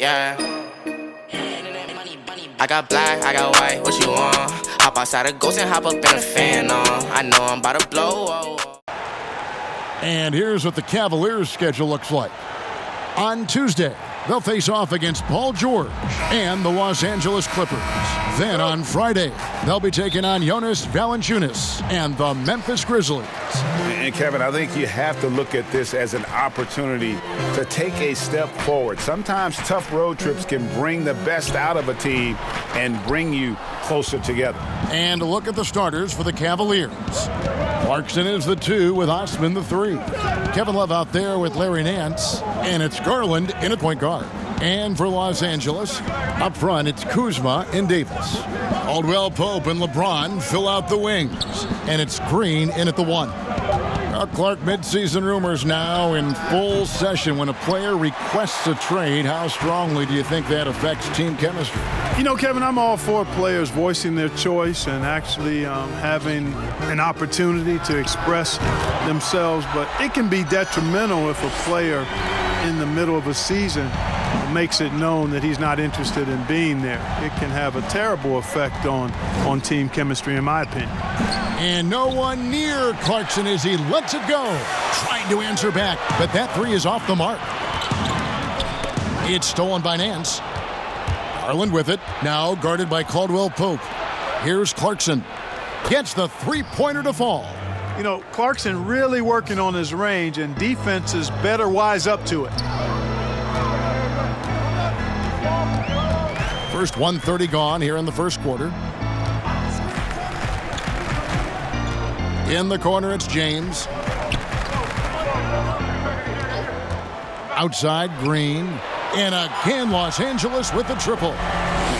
Yeah. I got black, I got white, what you want? Hop outside a ghost and hop up in a fan on. I know I'm about to blow. And here's what the Cavaliers' schedule looks like. On Tuesday, they'll face off against Paul George and the Los Angeles Clippers. Then on Friday, they'll be taking on Jonas Valanciunas and the Memphis Grizzlies. And Kevin, I think you have to look at this as an opportunity to take a step forward. Sometimes tough road trips can bring the best out of a team and bring you closer together. And look at the starters for the Cavaliers. Clarkson is the 2 with Osman the 3. Kevin Love out there with Larry Nance. And it's Garland in at point guard. And for Los Angeles, up front, it's Kuzma and Davis. Caldwell Pope and LeBron fill out the wings. And it's Green in at the 1. Clark, midseason rumors now in full session. When a player requests a trade, how strongly do you think that affects team chemistry? You know, Kevin, I'm all for players voicing their choice and actually having an opportunity to express themselves, but it can be detrimental if a player in the middle of a season makes it known that he's not interested in being there. It can have a terrible effect on team chemistry, in my opinion. And no one near Clarkson as he lets it go. Trying to answer back, but that 3 is off the mark. It's stolen by Nance. Garland with it, now guarded by Caldwell Pope. Here's Clarkson. Gets the three-pointer to fall. You know, Clarkson really working on his range, and defenses better wise up to it. First 1:30 gone here in the first quarter. In the corner, it's James. Outside, Green. And again, Los Angeles with the triple.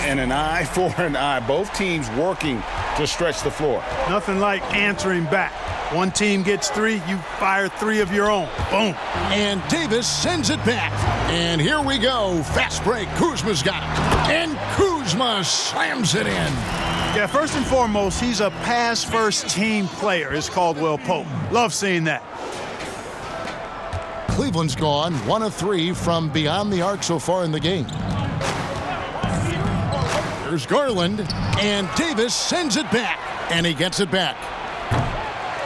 And an eye for an eye. Both teams working to stretch the floor. Nothing like answering back. One team gets 3, you fire 3 of your own. Boom. And Davis sends it back. And here we go. Fast break. Kuzma's got it. And Kuzma slams it in. Yeah, first and foremost, he's a pass-first team player, is Caldwell Pope. Love seeing that. Cleveland's gone 1 of 3 from beyond the arc so far in the game. There's Garland, and Davis sends it back, and he gets it back.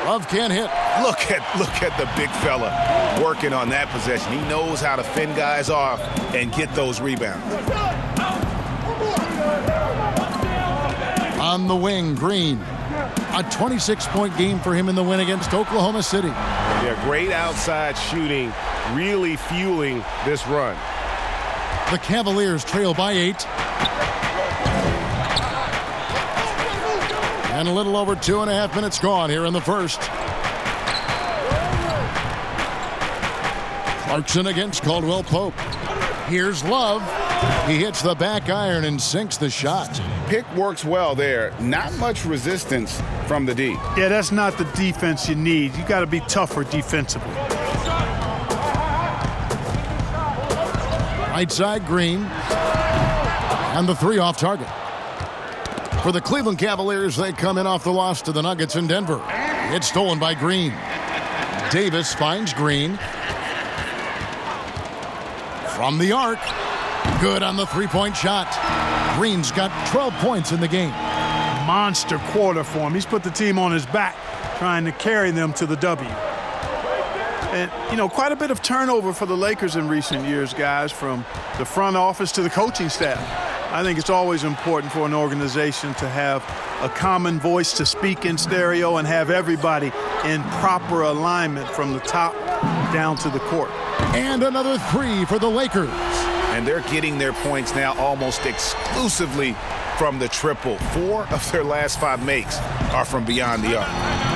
Love can't hit. Look at the big fella working on that possession. He knows how to fend guys off and get those rebounds. On the wing, Green. A 26-point game for him in the win against Oklahoma City. Yeah, great outside shooting, really fueling this run. The Cavaliers trail by 8. And a little over 2.5 minutes gone here in the first. Clarkson against Caldwell Pope. Here's Love. He hits the back iron and sinks the shot. Pick works well there. Not much resistance from the D. Yeah, that's not the defense you need. You got to be tougher defensively. Right side, Green. And the 3 off target. For the Cleveland Cavaliers, they come in off the loss to the Nuggets in Denver. It's stolen by Green. Davis finds Green. From the arc. Good on the 3-point shot. Green's got 12 points in the game. Monster quarter for him. He's put the team on his back, trying to carry them to the W. And, you know, quite a bit of turnover for the Lakers in recent years, guys, from the front office to the coaching staff. I think it's always important for an organization to have a common voice to speak in stereo and have everybody in proper alignment from the top down to the court. And another 3 for the Lakers. And they're getting their points now almost exclusively from the triple. 4 of their last 5 makes are from beyond the arc.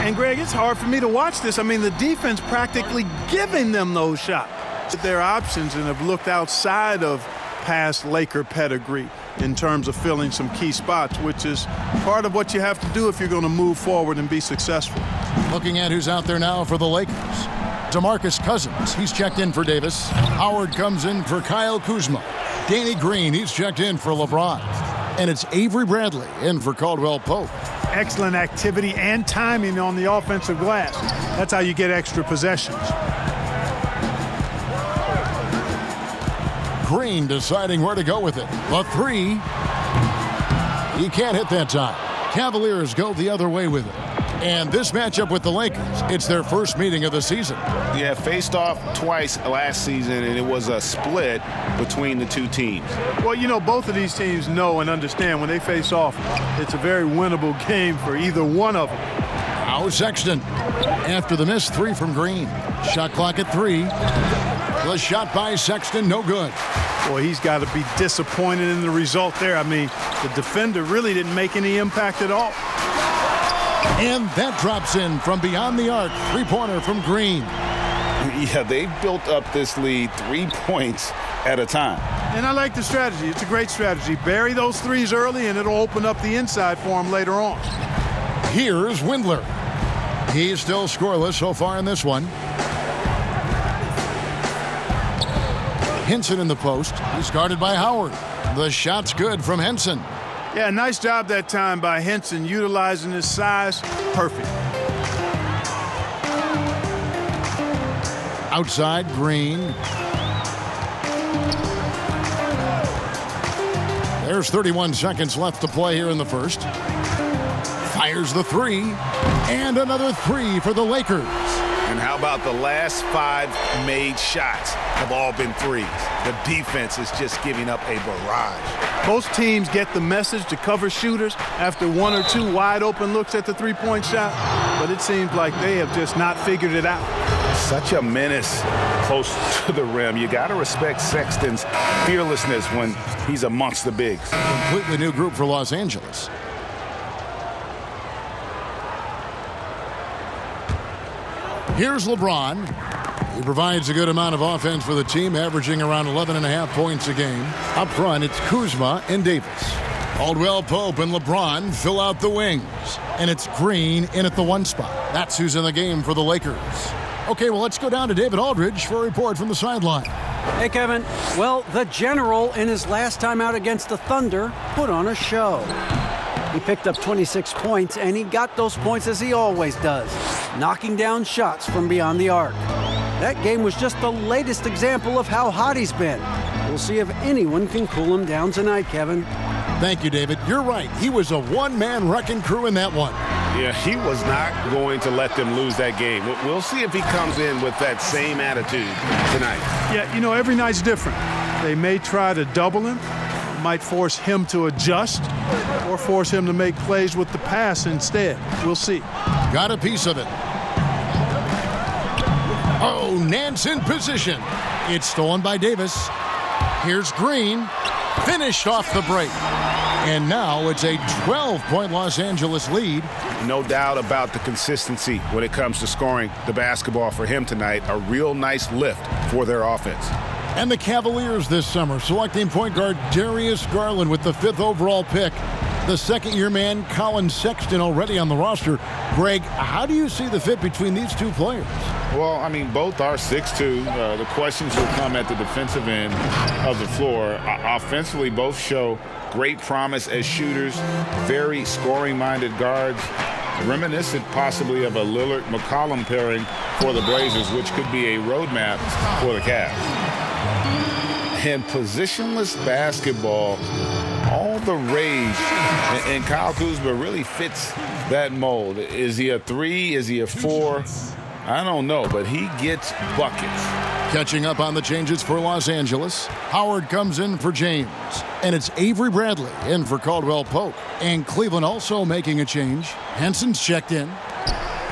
And, Greg, it's hard for me to watch this. I mean, the defense practically giving them those shots. Their options and have looked outside of past Laker pedigree in terms of filling some key spots, which is part of what you have to do if you're going to move forward and be successful. Looking at who's out there now for the Lakers. DeMarcus Cousins, he's checked in for Davis. Howard comes in for Kyle Kuzma. Danny Green, he's checked in for LeBron. And it's Avery Bradley in for Caldwell Pope. Excellent activity and timing on the offensive glass. That's how you get extra possessions. Green deciding where to go with it. The three. He can't hit that time. Cavaliers go the other way with it. And this matchup with the Lakers, it's their first meeting of the season. Yeah, faced off twice last season, and it was a split between the two teams. Well, you know, both of these teams know and understand when they face off, it's a very winnable game for either one of them. Now Sexton. After the missed three from Green. Shot clock at 3. The shot by Sexton, no good. Boy, he's got to be disappointed in the result there. I mean, the defender really didn't make any impact at all. And that drops in from beyond the arc. Three-pointer from Green. Yeah, they've built up this lead 3 points at a time. And I like the strategy. It's a great strategy. Bury those threes early, and it'll open up the inside for him later on. Here's Windler. He's still scoreless so far in this one. Henson in the post. He's guarded by Howard. The shot's good from Henson. Yeah, nice job that time by Henson, utilizing his size. Perfect. Outside, Green. There's 31 seconds left to play here in the first. Fires the three. And another three for the Lakers. And how about the last 5 made shots have all been threes? The defense is just giving up a barrage. Most teams get the message to cover shooters after 1 or 2 wide open looks at the three-point shot, but it seems like they have just not figured it out. Such a menace close to the rim. You got to respect Sexton's fearlessness when he's amongst the bigs. Completely new group for Los Angeles. Here's LeBron. He provides a good amount of offense for the team, averaging around 11.5 points a game. Up front, it's Kuzma and Davis. Caldwell Pope and LeBron fill out the wings. And it's Green in at the 1 spot. That's who's in the game for the Lakers. Okay, well, let's go down to David Aldridge for a report from the sideline. Hey, Kevin. Well, the General, in his last time out against the Thunder, put on a show. He picked up 26 points, and he got those points as he always does, knocking down shots from beyond the arc. That game was just the latest example of how hot he's been. We'll see if anyone can cool him down tonight, Kevin. Thank you, David. You're right. He was a one-man wrecking crew in that one. Yeah, he was not going to let them lose that game. We'll see if he comes in with that same attitude tonight. Yeah, you know, every night's different. They may try to double him, might force him to adjust, or force him to make plays with the pass instead. We'll see. Got a piece of it. Oh, Nance in position. It's stolen by Davis. Here's Green. Finished off the break. And now it's a 12-point Los Angeles lead. No doubt about the consistency when it comes to scoring the basketball for him tonight. A real nice lift for their offense. And the Cavaliers this summer selecting point guard Darius Garland with the 5th overall pick. The second-year man, Colin Sexton, already on the roster. Greg, how do you see the fit between these two players? Well, I mean, both are 6'2". The questions will come at the defensive end of the floor. Offensively, both show great promise as shooters, very scoring-minded guards, reminiscent possibly of a Lillard-McCollum pairing for the Blazers, which could be a roadmap for the Cavs. And positionless basketball, all the rage, and Kyle Kuzma really fits that mold. Is he a 3? Is he a 4? I don't know, but he gets buckets. Catching up on the changes for Los Angeles, Howard comes in for James. And it's Avery Bradley in for Caldwell Pope. And Cleveland also making a change. Henson's checked in.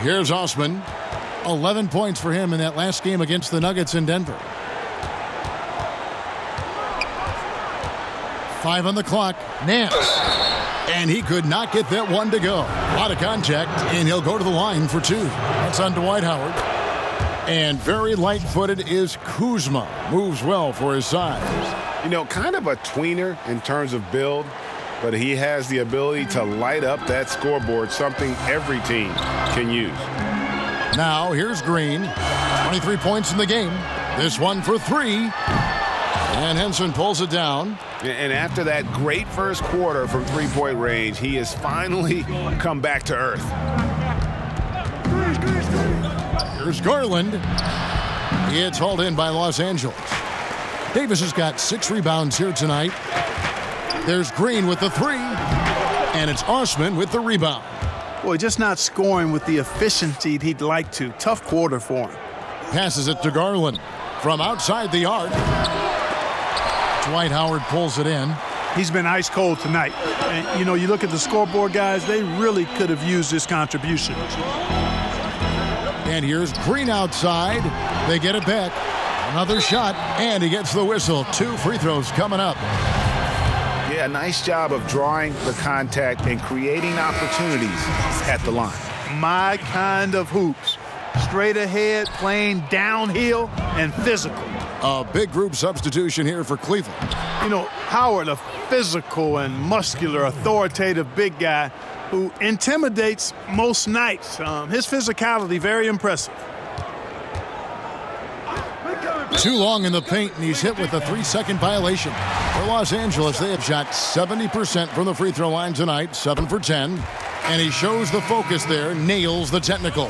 Here's Osman. 11 points for him in that last game against the Nuggets in Denver. 5 on the clock. Nance. And he could not get that one to go. A lot of contact, and he'll go to the line for 2. That's on Dwight Howard. And very light-footed is Kuzma. Moves well for his size. You know, kind of a tweener in terms of build, but he has the ability to light up that scoreboard, something every team can use. Now, here's Green. 23 points in the game. This one for 3. And Henson pulls it down. And after that great first quarter from three-point range, he has finally come back to earth. Here's Garland. It's hauled in by Los Angeles. Davis has got 6 rebounds here tonight. There's Green with the 3, and it's Osman with the rebound. Boy, just not scoring with the efficiency he'd like to. Tough quarter for him. Passes it to Garland from outside the arc. Dwight Howard pulls it in. He's been ice cold tonight. And, you know, you look at the scoreboard, guys, they really could have used this contribution. And here's Green outside. They get it back. Another shot, and he gets the whistle. 2 free throws coming up. Yeah, nice job of drawing the contact and creating opportunities at the line. My kind of hoops. Straight ahead, playing downhill, and physical. A big group substitution here for Cleveland. You know, Howard, a physical and muscular, authoritative big guy who intimidates most nights. His physicality, very impressive. Too long in the paint, and he's hit with a 3-second violation. For Los Angeles, they have shot 70% from the free throw line tonight, 7 for 10. And he shows the focus there, nails the technical.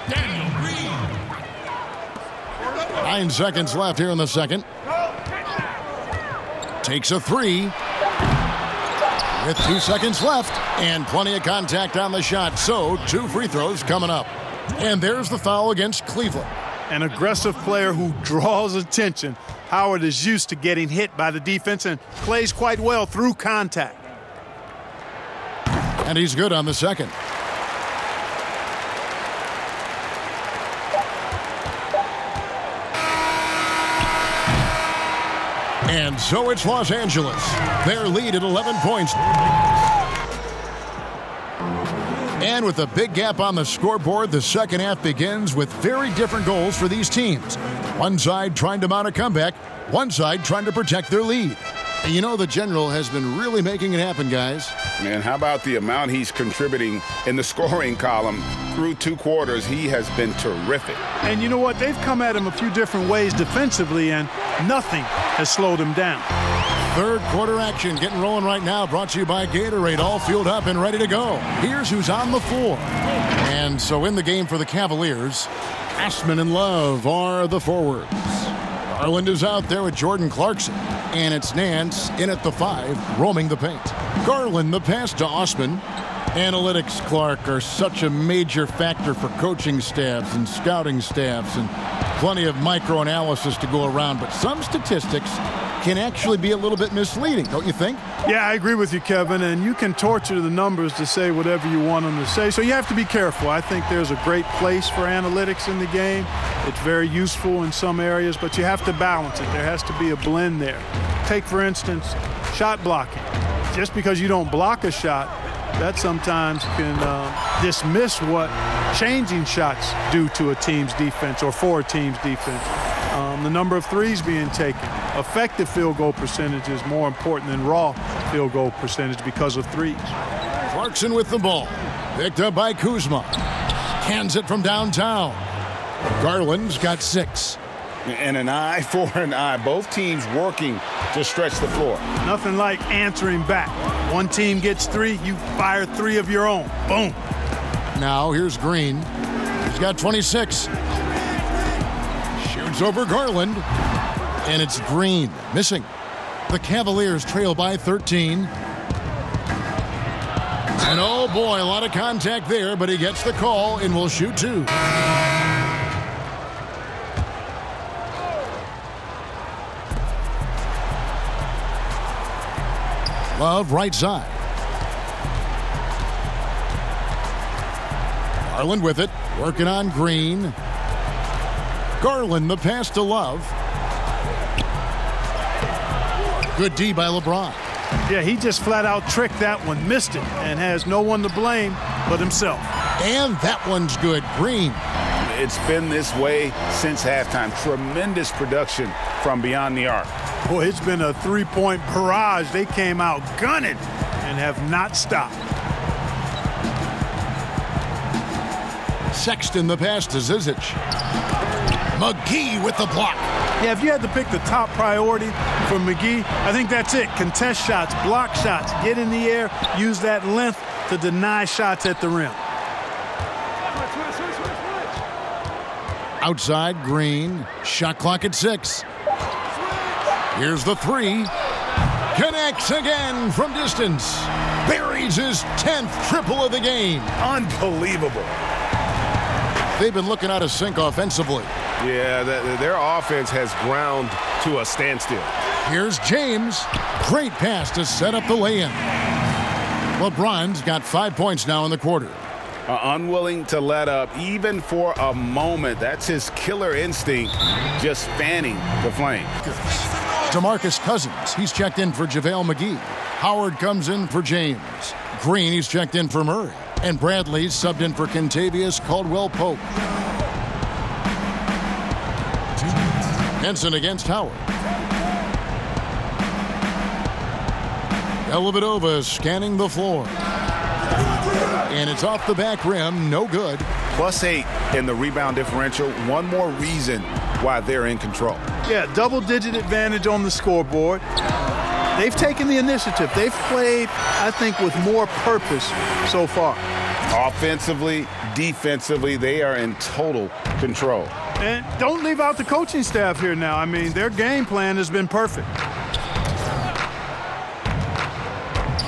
Daniel Green. 9 seconds left here in the second. Takes a 3. With 2 seconds left and plenty of contact on the shot. So 2 free throws coming up. And there's the foul against Cleveland. An aggressive player who draws attention. Howard is used to getting hit by the defense and plays quite well through contact. And he's good on the second. And so it's Los Angeles. Their lead at 11 points. And with a big gap on the scoreboard, the second half begins with very different goals for these teams. One side trying to mount a comeback, one side trying to protect their lead. And you know the General has been really making it happen, guys. Man, how about the amount he's contributing in the scoring column through 2 quarters? He has been terrific. And you know what? They've come at him a few different ways defensively, and nothing has slowed him down. Third quarter action getting rolling right now, brought to you by Gatorade, all fueled up and ready to go. Here's who's on the floor. And so in the game for the Cavaliers, Osman and Love are the forwards. Garland is out there with Jordan Clarkson. And it's Nance in at the 5, roaming the paint. Garland the pass to Osman. Analytics, Clark, are such a major factor for coaching staffs and scouting staffs, and plenty of microanalysis to go around. But some statistics can actually be a little bit misleading, don't you think? Yeah, I agree with you, Kevin, and you can torture the numbers to say whatever you want them to say, so you have to be careful. I think there's a great place for analytics in the game. It's very useful in some areas, but you have to balance it. There has to be a blend there. Take, for instance, shot blocking. Just because you don't block a shot, that sometimes can dismiss what changing shots do to a team's defense or for a team's defense. The number of threes being taken. Effective field goal percentage is more important than raw field goal percentage because of threes. Clarkson with the ball. Picked up by Kuzma. Cans it from downtown. Garland's got 6. And an eye for an eye. Both teams working to stretch the floor. Nothing like answering back. One team gets 3, you fire 3 of your own. Boom. Now here's Green. He's got 26. Shoots over Garland. And it's Green missing. The Cavaliers trail by 13. And oh boy, a lot of contact there, but he gets the call and will shoot 2. Love right side. Garland with it, working on Green. Garland the pass to Love. Good D by LeBron. Yeah, he just flat out tricked that one, missed it, and has no one to blame but himself. And that one's good. Green. It's been this way since halftime. Tremendous production from beyond the arc. Boy, it's been a 3-point barrage. They came out gunning and have not stopped. Sexton the pass to Zizic. McGee with the block. Yeah, if you had to pick the top priority for McGee, I think that's it. Contest shots, block shots, get in the air, use that length to deny shots at the rim. Outside, Green. Shot clock at 6. Here's the 3. Connects again from distance. Buries his 10th triple of the game. Unbelievable. They've been looking out of sync offensively. Yeah, their offense has ground to a standstill. Here's James. Great pass to set up the lay-in. LeBron's got 5 points now in the quarter. Unwilling to let up even for a moment. That's his killer instinct, just fanning the flame. DeMarcus Cousins, he's checked in for JaVale McGee. Howard comes in for James. Green, he's checked in for Murray. And Bradley's subbed in for Kentavious Caldwell-Pope. Henson against Howard. Dellavedova scanning the floor. And it's off the back rim, no good. +8 in the rebound differential. One more reason why they're in control. Yeah, double-digit advantage on the scoreboard. They've taken the initiative. They've played, I think, with more purpose so far. Offensively, defensively, they are in total control. And don't leave out the coaching staff here now. I mean, their game plan has been perfect.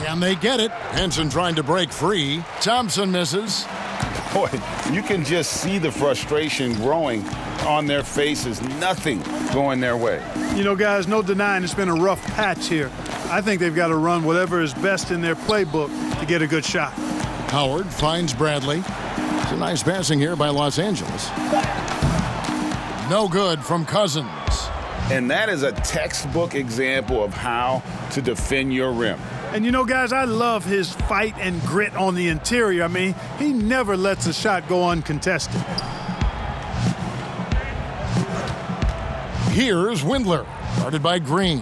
And they get it. Henson trying to break free. Thompson misses. Boy, you can just see the frustration growing on their faces. Nothing going their way. You know, guys, no denying it's been a rough patch here. I think they've got to run whatever is best in their playbook to get a good shot. Howard finds Bradley. It's a nice passing here by Los Angeles. No good from Cousins. And that is a textbook example of how to defend your rim. And, you know, guys, I love his fight and grit on the interior. I mean, he never lets a shot go uncontested. Here's Windler, guarded by Green.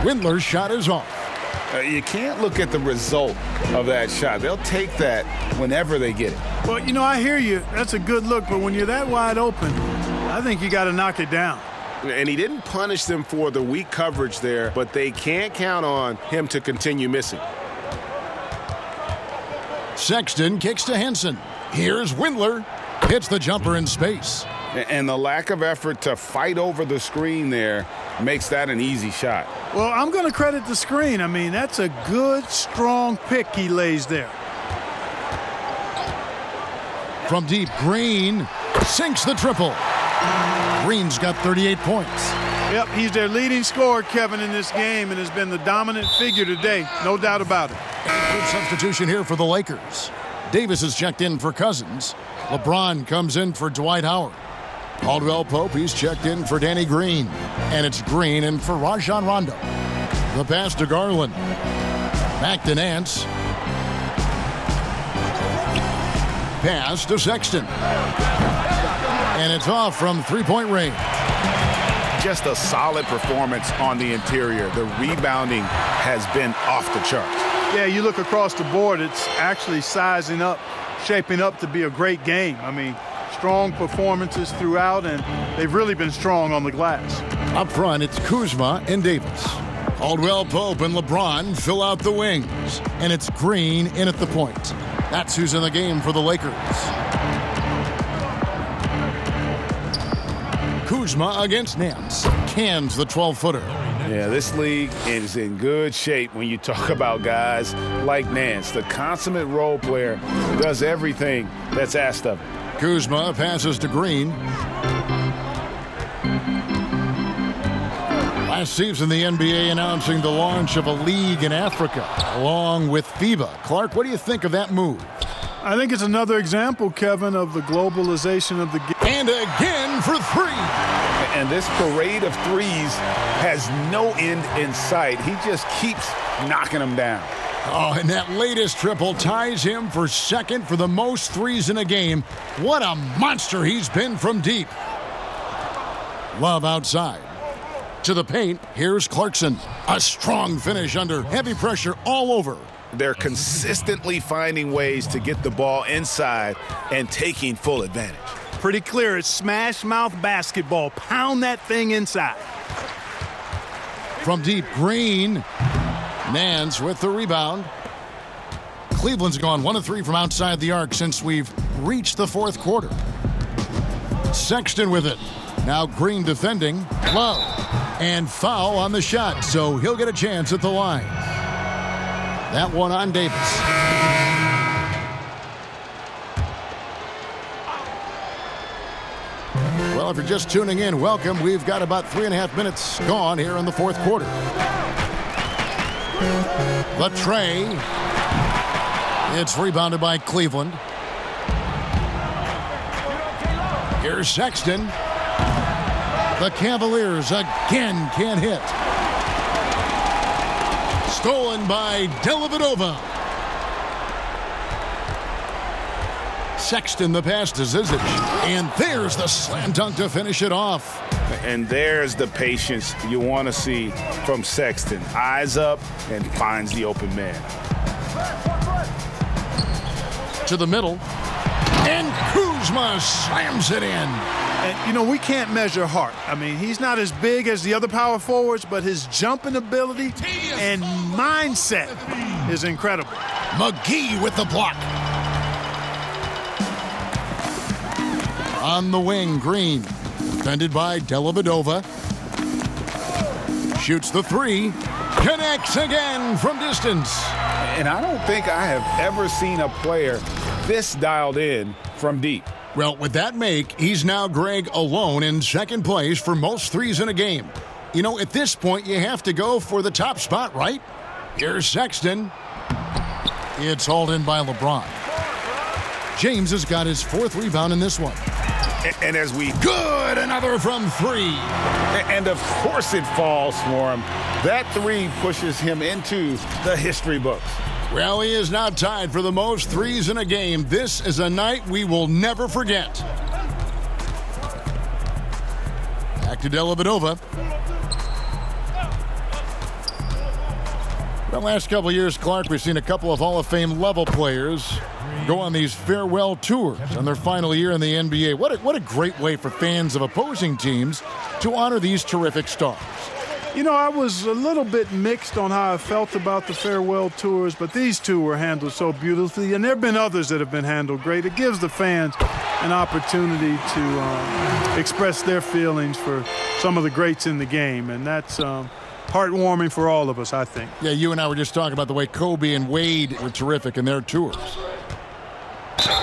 Windler's shot is off. You can't look at the result of that shot. They'll take that whenever they get it. Well, you know, I hear you. That's a good look, but when you're that wide open, I think you got to knock it down. And he didn't punish them for the weak coverage there, but they can't count on him to continue missing. Sexton kicks to Henson. Here's Windler. Hits the jumper in space. And the lack of effort to fight over the screen there makes that an easy shot. Well, I'm going to credit the screen. I mean, that's a good, strong pick he lays there. From deep, Green sinks the triple. Green's got 38 points. Yep, he's their leading scorer, Kevin, in this game, and has been the dominant figure today. No doubt about it. Good substitution here for the Lakers. Davis is checked in for Cousins. LeBron comes in for Dwight Howard. Caldwell-Pope, he's checked in for Danny Green. And it's Green in for Rajon Rondo. The pass to Garland. Back to Nance. Pass to Sexton. And it's off from three-point range. Just a solid performance on the interior. The rebounding has been off the charts. Yeah, you look across the board, it's actually sizing up, shaping up to be a great game. I mean, strong performances throughout, and they've really been strong on the glass. Up front, it's Kuzma and Davis. Caldwell-Pope and LeBron fill out the wings. And it's Green in at the point. That's who's in the game for the Lakers. Kuzma against Nance. Cans the 12-footer. Yeah, this league is in good shape when you talk about guys like Nance. The consummate role player does everything that's asked of him. Kuzma passes to Green. Last season, the NBA announcing the launch of a league in Africa, along with FIBA. Clark, what do you think of that move? I think it's another example, Kevin, of the globalization of the game. And again for three. And this parade of threes has no end in sight. He just keeps knocking them down. Oh, and that latest triple ties him for second for the most threes in a game. What a monster he's been from deep. Love outside. To the paint, here's Clarkson. A strong finish under heavy pressure all over. They're consistently finding ways to get the ball inside and taking full advantage. Pretty clear, it's smash mouth basketball. Pound that thing inside. From deep, Green. Nance with the rebound. Cleveland's gone 1 of 3 from outside the arc since we've reached the fourth quarter. Sexton with it. Now Green defending. Low. And foul on the shot, so he'll get a chance at the line. That one on Davis. Well, if you're just tuning in, welcome. We've got about 3.5 minutes gone here in the fourth quarter. The tray. It's rebounded by Cleveland. Here's Sexton. The Cavaliers again can't hit. Stolen by Dellavedova. Sexton the pass to Zizic. And there's the slam dunk to finish it off. And there's the patience you want to see from Sexton. Eyes up and finds the open man. To the middle. And Kuzma slams it in. And, you know, we can't measure heart. I mean, he's not as big as the other power forwards, but his jumping ability and mindset is incredible. McGee with the block. On the wing, Green. Defended by Dellavedova. Shoots the three. Connects again from distance. And I don't think I have ever seen a player this dialed in from deep. Well, with that make, he's now, Greg, alone in second place for most threes in a game. You know, at this point, you have to go for the top spot, right? Here's Sexton. It's hauled in by LeBron. James has got his fourth rebound in this one. And as we... Good! Another from three. And of course it falls for him. That three pushes him into the history books. Well, he is now tied for the most threes in a game. This is a night we will never forget. Back to Dellavedova. The last couple of years, Clark, we've seen a couple of Hall of Fame level players go on these farewell tours on their final year in the NBA. What a great way for fans of opposing teams to honor these terrific stars. You know, I was a little bit mixed on how I felt about the farewell tours, but these two were handled so beautifully, and there have been others that have been handled great. It gives the fans an opportunity to express their feelings for some of the greats in the game, and that's heartwarming for all of us, I think. Yeah, you and I were just talking about the way Kobe and Wade were terrific in their tours.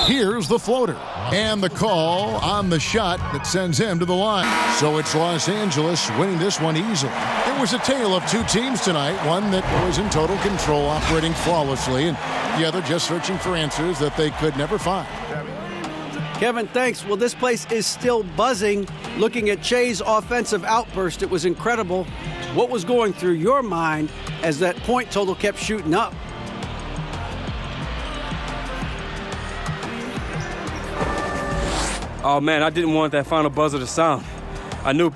Here's the floater. And the call on the shot that sends him to the line. So it's Los Angeles winning this one easily. It was a tale of two teams tonight. One that was in total control, operating flawlessly, and the other just searching for answers that they could never find. Kevin, thanks. Well, this place is still buzzing. Looking at Che's offensive outburst, it was incredible. What was going through your mind as that point total kept shooting up? Oh, man, I didn't want that final buzzer to sound. I knew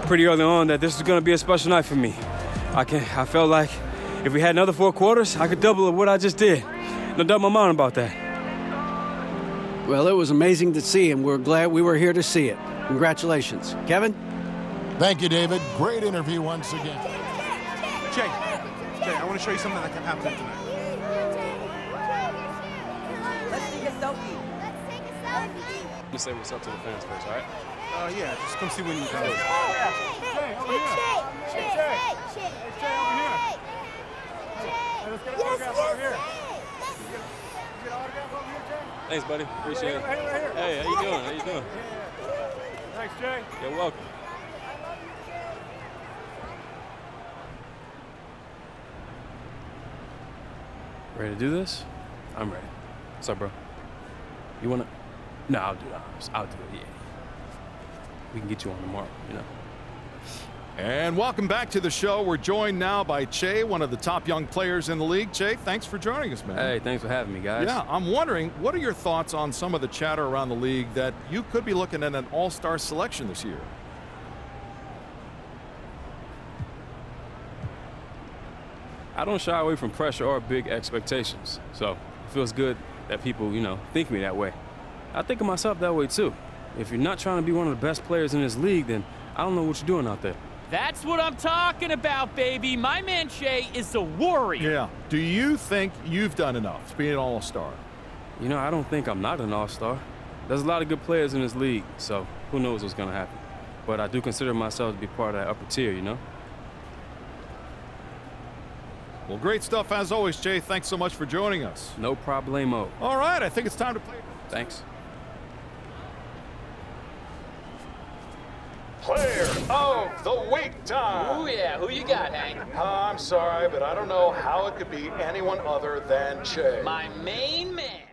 pretty early on that this was going to be a special night for me. I felt like if we had another 4 quarters, I could double what I just did. No doubt in my mind about that. Well, it was amazing to see, and we're glad we were here to see it. Congratulations. Kevin? Thank you, David. Great interview once again. Jay, I want to show you something that can happen tonight. Let's take a selfie. Let me say what's up to the fans first, all right? Yeah, just come see what you got. Jay, over here. Let's get an autograph over here. Thanks, buddy. Appreciate it. Right here. Hey, how you doing? How you doing? Thanks, Jay. You're welcome. Ready to do this? I'm ready. What's up, bro? You wanna? No, I'll do it. I'll do it, yeah. We can get you on tomorrow, you know. And welcome back to the show. We're joined now by Che, one of the top young players in the league. Che, thanks for joining us, man. Hey, thanks for having me, guys. Yeah, I'm wondering, what are your thoughts on some of the chatter around the league that you could be looking at an all-star selection this year? I don't shy away from pressure or big expectations. So it feels good that people, think me that way. I think of myself that way, too. If you're not trying to be one of the best players in this league, then I don't know what you're doing out there. That's what I'm talking about, baby. My man Che is a warrior. Yeah. Do you think you've done enough to be an all-star? I don't think I'm not an all-star. There's a lot of good players in this league, so who knows what's going to happen. But I do consider myself to be part of that upper tier, you know? Well, great stuff as always, Jay. Thanks so much for joining us. No problemo. All right, I think it's time to play. Thanks. Player of the week time. Oh, yeah. Who you got, Hank? I'm sorry, but I don't know how it could be anyone other than Che. My main man.